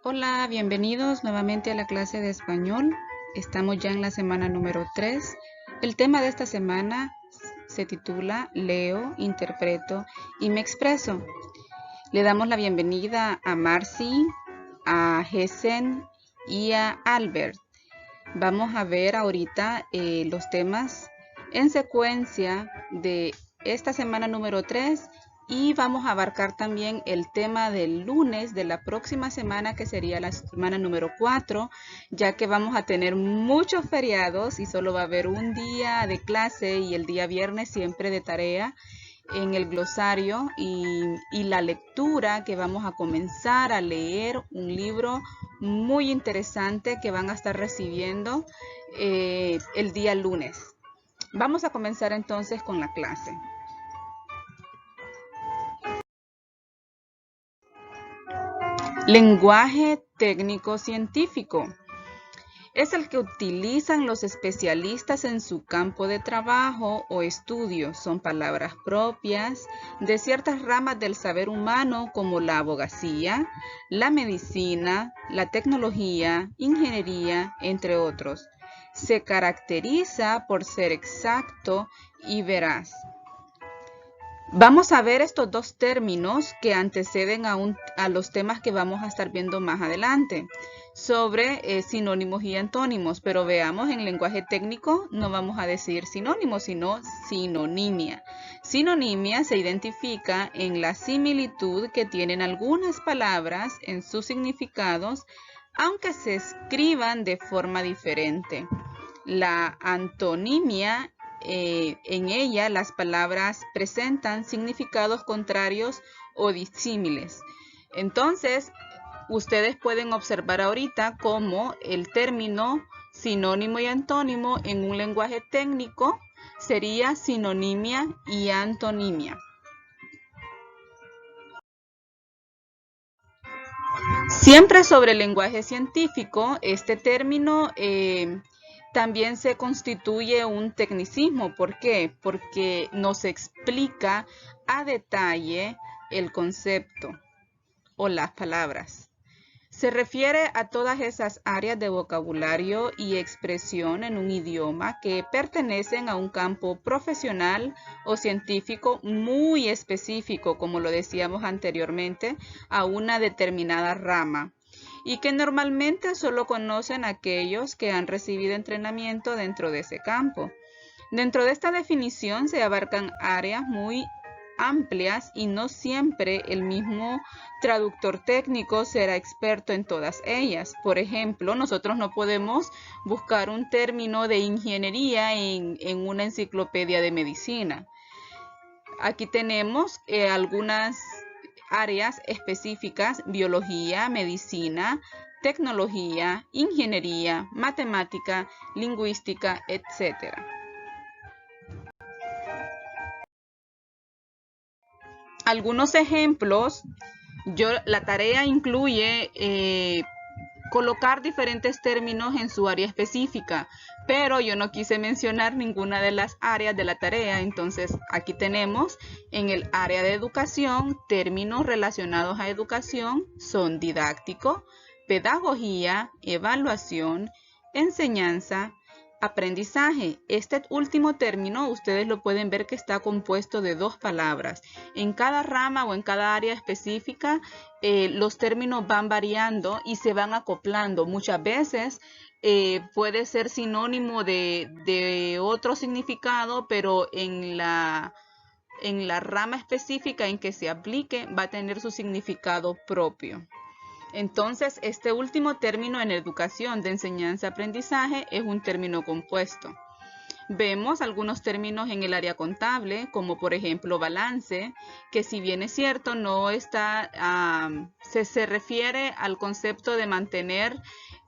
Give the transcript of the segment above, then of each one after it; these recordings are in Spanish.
Hola, bienvenidos nuevamente a la clase de español. Estamos ya en la semana número 3. El tema de esta semana se titula Leo, interpreto y me expreso. Le damos la bienvenida a Marcy, a Hessen y a Albert. Vamos a ver ahorita los temas en secuencia de esta semana número 3 y vamos a abarcar también el tema del lunes de la próxima semana, que sería la semana número 4, ya que vamos a tener muchos feriados y solo va a haber un día de clase y el día viernes siempre de tarea en el glosario y la lectura, que vamos a comenzar a leer un libro muy interesante que van a estar recibiendo el día lunes. Vamos a comenzar entonces con la clase. Lenguaje técnico científico. Es el que utilizan los especialistas en su campo de trabajo o estudio. Son palabras propias de ciertas ramas del saber humano como la abogacía, la medicina, la tecnología, ingeniería, entre otros. Se caracteriza por ser exacto y veraz. Vamos a ver estos dos términos que anteceden a los temas que vamos a estar viendo más adelante sobre sinónimos y antónimos, pero veamos, en lenguaje técnico no vamos a decir sinónimos, sino sinonimia. Sinonimia se identifica en la similitud que tienen algunas palabras en sus significados, aunque se escriban de forma diferente. La antonimia, en ella las palabras presentan significados contrarios o disímiles. Entonces, ustedes pueden observar ahorita cómo el término sinónimo y antónimo en un lenguaje técnico sería sinonimia y antonimia. Siempre sobre el lenguaje científico, este término también se constituye un tecnicismo. ¿Por qué? Porque nos explica a detalle el concepto o las palabras. Se refiere a todas esas áreas de vocabulario y expresión en un idioma que pertenecen a un campo profesional o científico muy específico, como lo decíamos anteriormente, a una determinada rama, y que normalmente solo conocen aquellos que han recibido entrenamiento dentro de ese campo. Dentro de esta definición se abarcan áreas muy amplias y no siempre el mismo traductor técnico será experto en todas ellas. Por ejemplo, nosotros no podemos buscar un término de ingeniería en una enciclopedia de medicina. Aquí tenemos algunas áreas específicas: biología, medicina, tecnología, ingeniería, matemática, lingüística, etc. Algunos ejemplos, la tarea incluye colocar diferentes términos en su área específica, pero yo no quise mencionar ninguna de las áreas de la tarea. Entonces aquí tenemos en el área de educación, términos relacionados a educación son didáctico, pedagogía, evaluación, enseñanza, aprendizaje. Este último término ustedes lo pueden ver que está compuesto de dos palabras. En cada rama o en cada área específica los términos van variando y se van acoplando. Muchas veces puede ser sinónimo de otro significado, pero en la rama específica en que se aplique va a tener su significado propio. Entonces, este último término en educación de enseñanza-aprendizaje es un término compuesto. Vemos algunos términos en el área contable, como por ejemplo balance, que si bien es cierto, no está, se refiere al concepto de mantener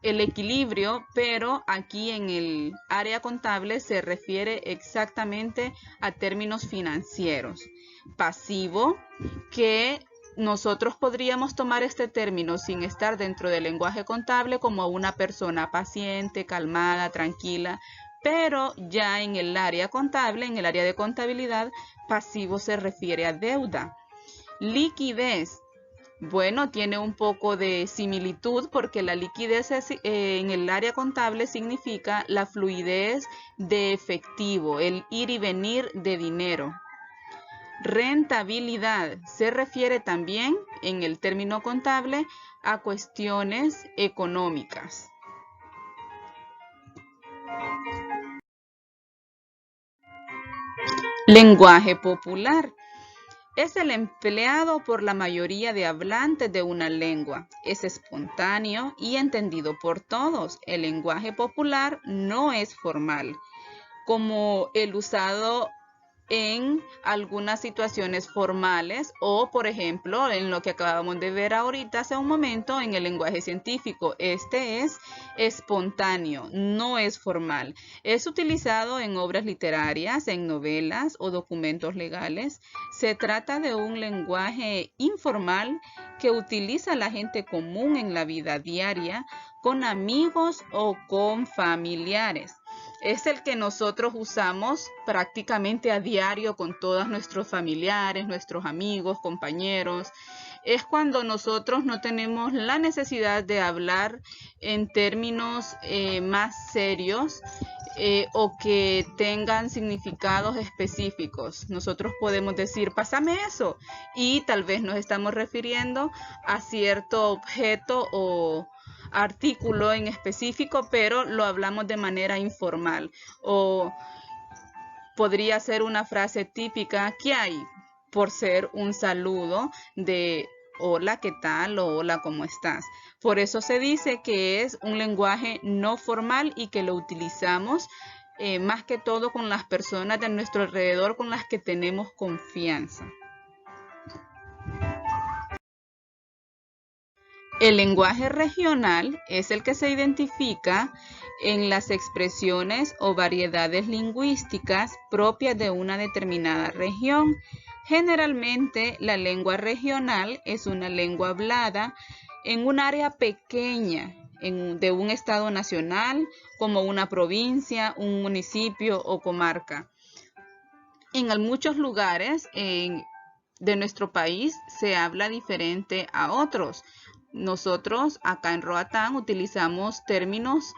el equilibrio, pero aquí en el área contable se refiere exactamente a términos financieros. Pasivo, que nosotros podríamos tomar este término sin estar dentro del lenguaje contable como una persona paciente, calmada, tranquila, pero ya en el área contable, en el área de contabilidad, pasivo se refiere a deuda. Liquidez. Bueno, tiene un poco de similitud porque la liquidez en el área contable significa la fluidez de efectivo, el ir y venir de dinero. Rentabilidad se refiere también en el término contable a cuestiones económicas. Lenguaje popular. Es el empleado por la mayoría de hablantes de una lengua. Es espontáneo y entendido por todos. El lenguaje popular no es formal, como el usado en algunas situaciones formales o, por ejemplo, en lo que acabamos de ver ahorita hace un momento en el lenguaje científico. Este es espontáneo, no es formal. Es utilizado en obras literarias, en novelas o documentos legales. Se trata de un lenguaje informal que utiliza la gente común en la vida diaria, con amigos o con familiares. Es el que nosotros usamos prácticamente a diario con todos nuestros familiares, nuestros amigos, compañeros. Es cuando nosotros no tenemos la necesidad de hablar en términos más serios o que tengan significados específicos. Nosotros podemos decir, pásame eso, y tal vez nos estamos refiriendo a cierto objeto o artículo en específico, pero lo hablamos de manera informal. O podría ser una frase típica, ¿qué hay? Por ser un saludo de hola, ¿qué tal? O hola, ¿cómo estás? Por eso se dice que es un lenguaje no formal y que lo utilizamos más que todo con las personas de nuestro alrededor con las que tenemos confianza. El lenguaje regional es el que se identifica en las expresiones o variedades lingüísticas propias de una determinada región. Generalmente, la lengua regional es una lengua hablada en un área pequeña de un estado nacional, como una provincia, un municipio o comarca. En muchos lugares de nuestro país se habla diferente a otros. Nosotros acá en Roatán utilizamos términos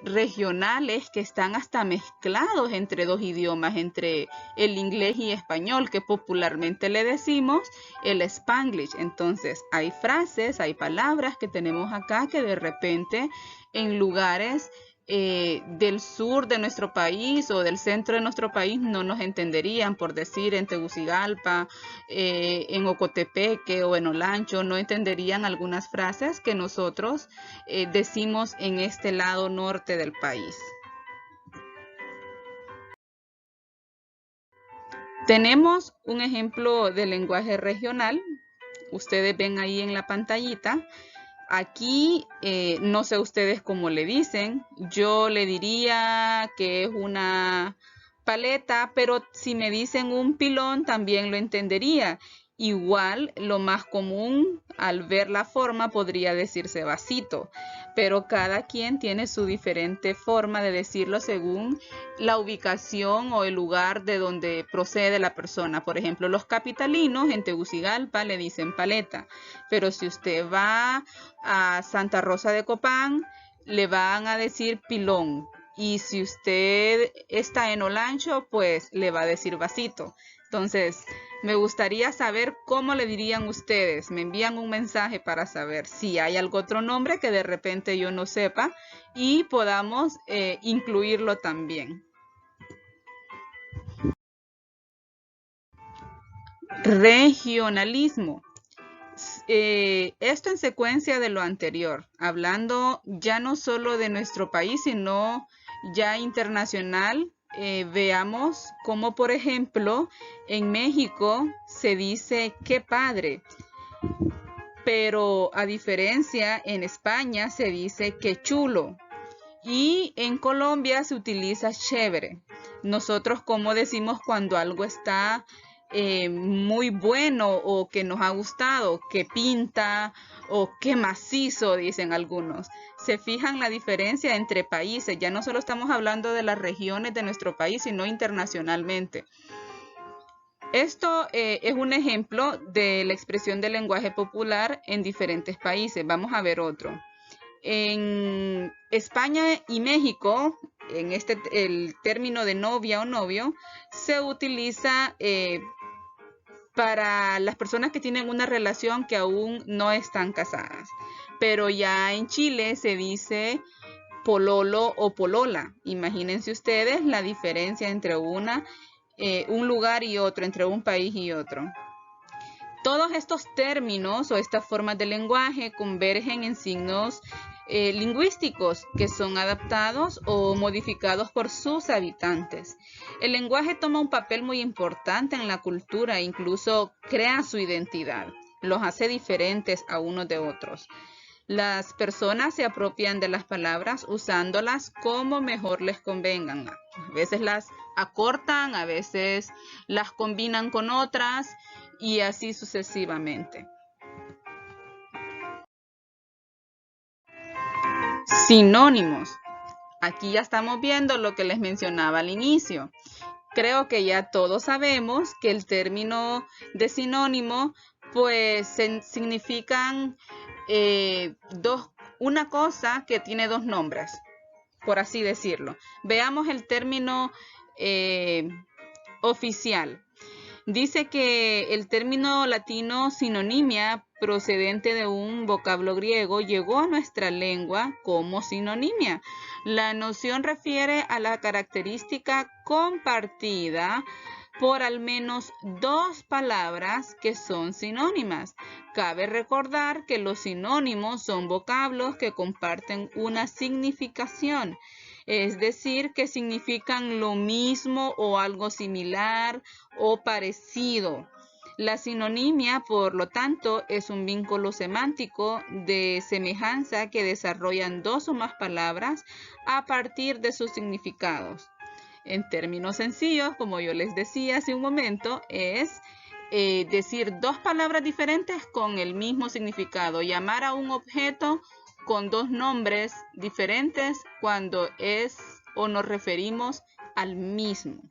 regionales que están hasta mezclados entre dos idiomas, entre el inglés y español, que popularmente le decimos el Spanglish. Entonces hay frases, hay palabras que tenemos acá que de repente en lugares del sur de nuestro país o del centro de nuestro país no nos entenderían, por decir en Tegucigalpa, en Ocotepeque o en Olancho, no entenderían algunas frases que nosotros decimos en este lado norte del país. Tenemos un ejemplo de lenguaje regional. Ustedes ven ahí en la pantallita. Aquí no sé ustedes cómo le dicen, yo le diría que es una paleta, pero si me dicen un pilón también lo entendería. Igual, lo más común al ver la forma podría decirse vasito, pero cada quien tiene su diferente forma de decirlo según la ubicación o el lugar de donde procede la persona. Por ejemplo, los capitalinos en Tegucigalpa le dicen paleta, pero si usted va a Santa Rosa de Copán, le van a decir pilón. Y si usted está en Olancho, pues le va a decir vasito. Entonces, me gustaría saber cómo le dirían ustedes. Me envían un mensaje para saber si hay algún otro nombre que de repente yo no sepa y podamos incluirlo también. Regionalismo. Esto en secuencia de lo anterior, hablando ya no solo de nuestro país, sino ya internacional. Veamos cómo, por ejemplo, en México se dice qué padre, pero a diferencia en España se dice qué chulo y en Colombia se utiliza chévere. Nosotros, ¿cómo decimos cuando algo está muy bueno o que nos ha gustado? Que pinta o que macizo, dicen algunos. Se fijan la diferencia entre países. Ya no solo estamos hablando de las regiones de nuestro país, sino internacionalmente. Esto es un ejemplo de la expresión del lenguaje popular en diferentes países. Vamos a ver otro. En España y México, el término de novia o novio se utiliza para las personas que tienen una relación que aún no están casadas. Pero ya en Chile se dice pololo o polola. Imagínense ustedes la diferencia entre un lugar y otro, entre un país y otro. Todos estos términos o estas formas de lenguaje convergen en signos lingüísticos que son adaptados o modificados por sus habitantes. El lenguaje toma un papel muy importante en la cultura e incluso crea su identidad. Los hace diferentes a unos de otros. Las personas se apropian de las palabras usándolas como mejor les convengan. A veces las acortan, a veces las combinan con otras y así sucesivamente. Sinónimos. Aquí ya estamos viendo lo que les mencionaba al inicio. Creo que ya todos sabemos que el término de sinónimo pues significan una cosa que tiene dos nombres, por así decirlo. Veamos el término oficial. Dice que el término latino sinonimia, procedente de un vocablo griego, llegó a nuestra lengua como sinonimia. La noción refiere a la característica compartida por al menos dos palabras que son sinónimas. Cabe recordar que los sinónimos son vocablos que comparten una significación, es decir, que significan lo mismo o algo similar o parecido. La sinonimia, por lo tanto, es un vínculo semántico de semejanza que desarrollan dos o más palabras a partir de sus significados. En términos sencillos, como yo les decía hace un momento, es decir dos palabras diferentes con el mismo significado. Llamar a un objeto con dos nombres diferentes cuando es o nos referimos al mismo.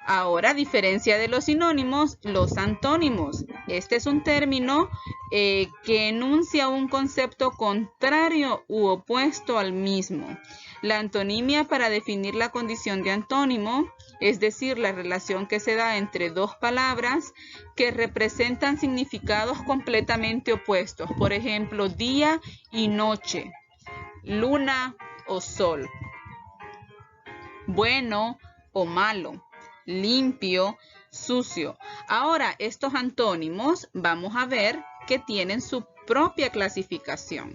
Ahora, a diferencia de los sinónimos, los antónimos. Este es un término que enuncia un concepto contrario u opuesto al mismo. La antonimia para definir la condición de antónimo, es decir, la relación que se da entre dos palabras que representan significados completamente opuestos. Por ejemplo, día y noche, luna o sol, bueno o malo, limpio, sucio. Ahora, estos antónimos vamos a ver que tienen su propia clasificación.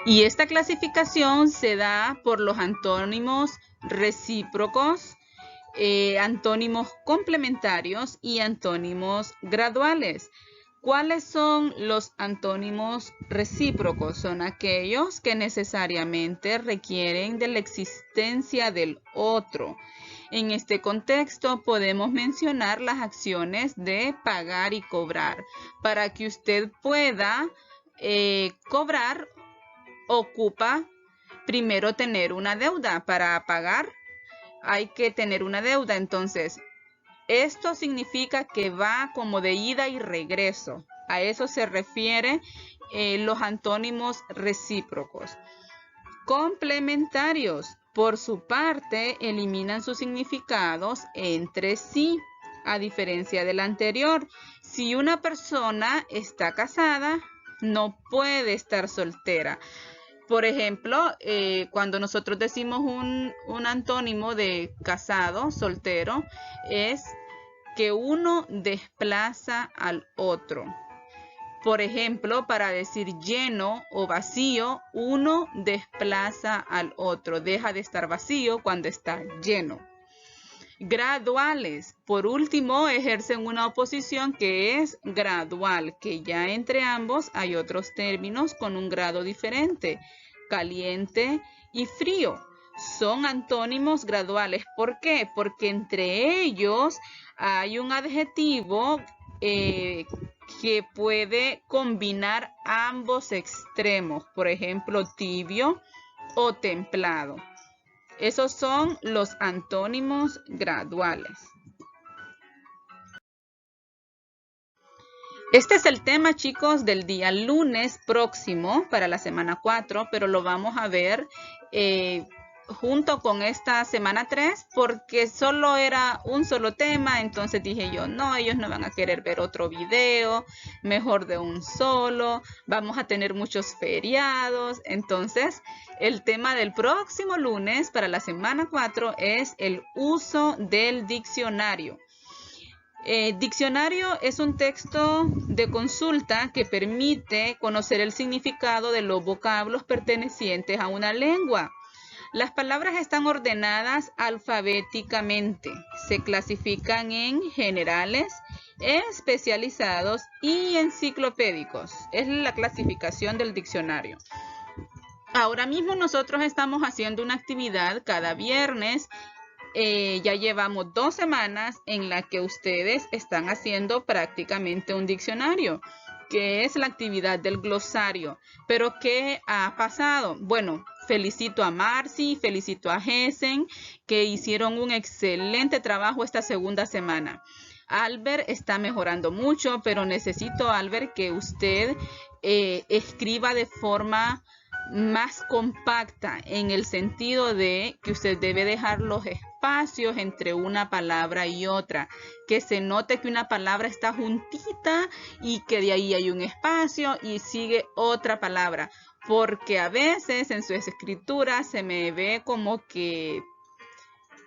Y esta clasificación se da por los antónimos recíprocos, antónimos complementarios y antónimos graduales. ¿Cuáles son los antónimos recíprocos? Son aquellos que necesariamente requieren de la existencia del otro. En este contexto podemos mencionar las acciones de pagar y cobrar. Para que usted pueda cobrar, ocupa primero tener una deuda. Para pagar hay que tener una deuda. Entonces, esto significa que va como de ida y regreso. A eso se refiere los antónimos recíprocos. Complementarios, por su parte, eliminan sus significados entre sí. A diferencia del anterior, si una persona está casada, no puede estar soltera. Por ejemplo, cuando nosotros decimos un antónimo de casado, soltero, es que uno desplaza al otro. Por ejemplo, para decir lleno o vacío, uno desplaza al otro. Deja de estar vacío cuando está lleno. Graduales, por último, ejercen una oposición que es gradual, que ya entre ambos hay otros términos con un grado diferente. Caliente y frío son antónimos graduales. ¿Por qué? Porque entre ellos hay un adjetivo que que puede combinar ambos extremos, por ejemplo, tibio o templado. Esos son los antónimos graduales. Este es el tema, chicos, del día lunes próximo para la semana 4, pero lo vamos a ver junto con esta semana 3 porque solo era un solo tema. Entonces dije yo, no, ellos no van a querer ver otro video, mejor de un solo, vamos a tener muchos feriados. Entonces el tema del próximo lunes para la semana 4 es el uso del diccionario. Diccionario es un texto de consulta que permite conocer el significado de los vocablos pertenecientes a una lengua. Las palabras están ordenadas alfabéticamente. Se clasifican en generales, especializados y enciclopédicos. Es la clasificación del diccionario. Ahora mismo nosotros estamos haciendo una actividad cada viernes. Ya llevamos 2 semanas en la que ustedes están haciendo prácticamente un diccionario, que es la actividad del glosario. Pero ¿qué ha pasado? Bueno, felicito a Marcy, felicito a Hessen, que hicieron un excelente trabajo esta segunda semana. Albert está mejorando mucho, pero necesito, Albert, que usted escriba de forma más compacta, en el sentido de que usted debe dejar los espacios entre una palabra y otra, que se note que una palabra está juntita y que de ahí hay un espacio y sigue otra palabra, porque a veces en sus escrituras se me ve como que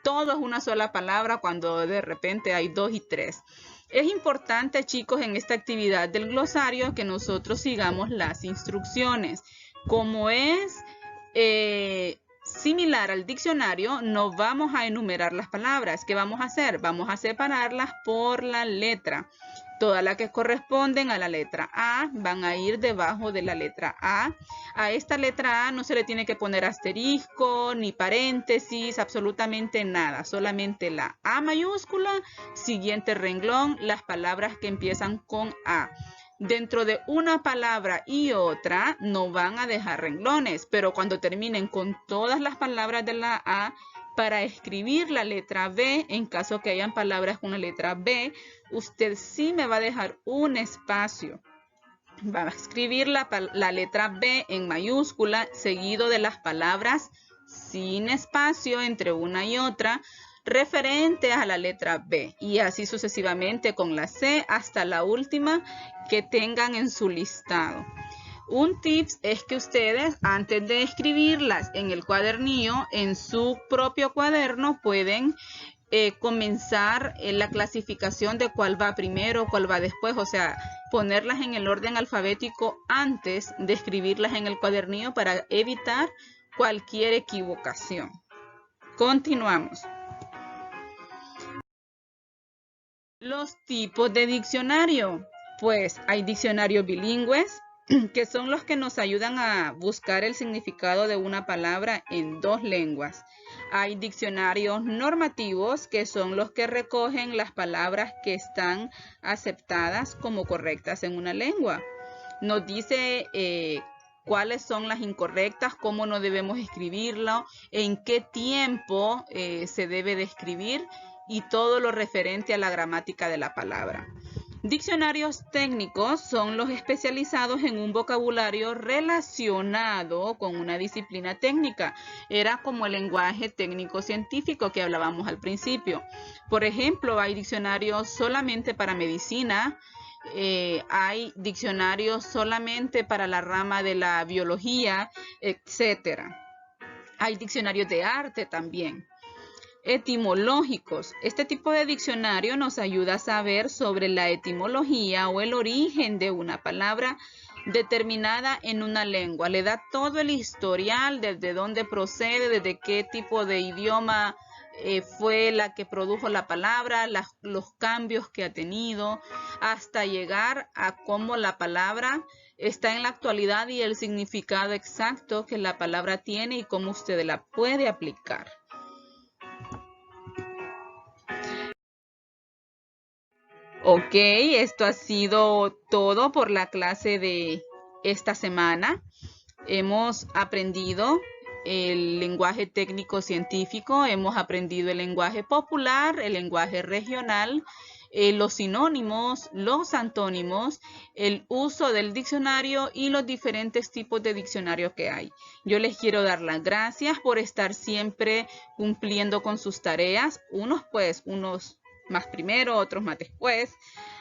todo es una sola palabra cuando de repente hay 2 y 3. Es importante, chicos, en esta actividad del glosario que nosotros sigamos las instrucciones. Como es similar al diccionario, no vamos a enumerar las palabras. ¿Qué vamos a hacer? Vamos a separarlas por la letra. Todas las que corresponden a la letra A van a ir debajo de la letra A. A esta letra A no se le tiene que poner asterisco, ni paréntesis, absolutamente nada. Solamente la A mayúscula, siguiente renglón, las palabras que empiezan con A. Dentro de una palabra y otra no van a dejar renglones, pero cuando terminen con todas las palabras de la A, para escribir la letra B, en caso que hayan palabras con la letra B, usted sí me va a dejar un espacio. Va a escribir la letra B en mayúscula, seguido de las palabras sin espacio entre una y otra, referente a la letra B, y así sucesivamente con la C hasta la última que tengan en su listado. Un tips es que ustedes, antes de escribirlas en el cuadernillo, en su propio cuaderno, pueden comenzar la clasificación de cuál va primero, cuál va después, o sea, ponerlas en el orden alfabético antes de escribirlas en el cuadernillo para evitar cualquier equivocación. Continuamos. Los tipos de diccionario. Pues hay diccionarios bilingües, que son los que nos ayudan a buscar el significado de una palabra en 2 lenguas. Hay diccionarios normativos, que son los que recogen las palabras que están aceptadas como correctas en una lengua. Nos dice cuáles son las incorrectas, cómo no debemos escribirlo, en qué tiempo se debe de escribir y todo lo referente a la gramática de la palabra. Diccionarios técnicos son los especializados en un vocabulario relacionado con una disciplina técnica. Era como el lenguaje técnico-científico que hablábamos al principio. Por ejemplo, hay diccionarios solamente para medicina, hay diccionarios solamente para la rama de la biología, etc. Hay diccionarios de arte también. Etimológicos. Este tipo de diccionario nos ayuda a saber sobre la etimología o el origen de una palabra determinada en una lengua. Le da todo el historial, desde dónde procede, desde qué tipo de idioma fue la que produjo la palabra, los cambios que ha tenido, hasta llegar a cómo la palabra está en la actualidad y el significado exacto que la palabra tiene y cómo usted la puede aplicar. Ok, esto ha sido todo por la clase de esta semana. Hemos aprendido el lenguaje técnico científico, hemos aprendido el lenguaje popular, el lenguaje regional, los sinónimos, los antónimos, el uso del diccionario y los diferentes tipos de diccionarios que hay. Yo les quiero dar las gracias por estar siempre cumpliendo con sus tareas, unos más primero, otros más después,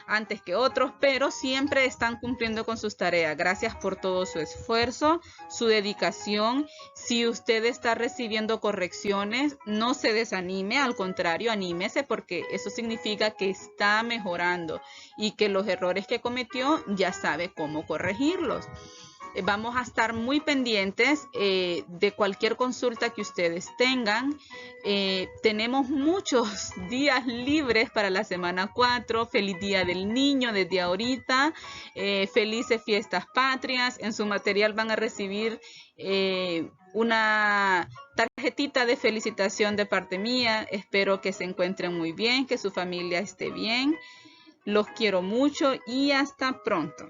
antes que otros, pero siempre están cumpliendo con sus tareas. Gracias por todo su esfuerzo, su dedicación. Si usted está recibiendo correcciones, no se desanime, al contrario, anímese, porque eso significa que está mejorando y que los errores que cometió ya sabe cómo corregirlos. Vamos a estar muy pendientes de cualquier consulta que ustedes tengan. Tenemos muchos días libres para la semana 4. Feliz Día del Niño desde ahorita. Felices Fiestas Patrias. En su material van a recibir una tarjetita de felicitación de parte mía. Espero que se encuentren muy bien, que su familia esté bien. Los quiero mucho y hasta pronto.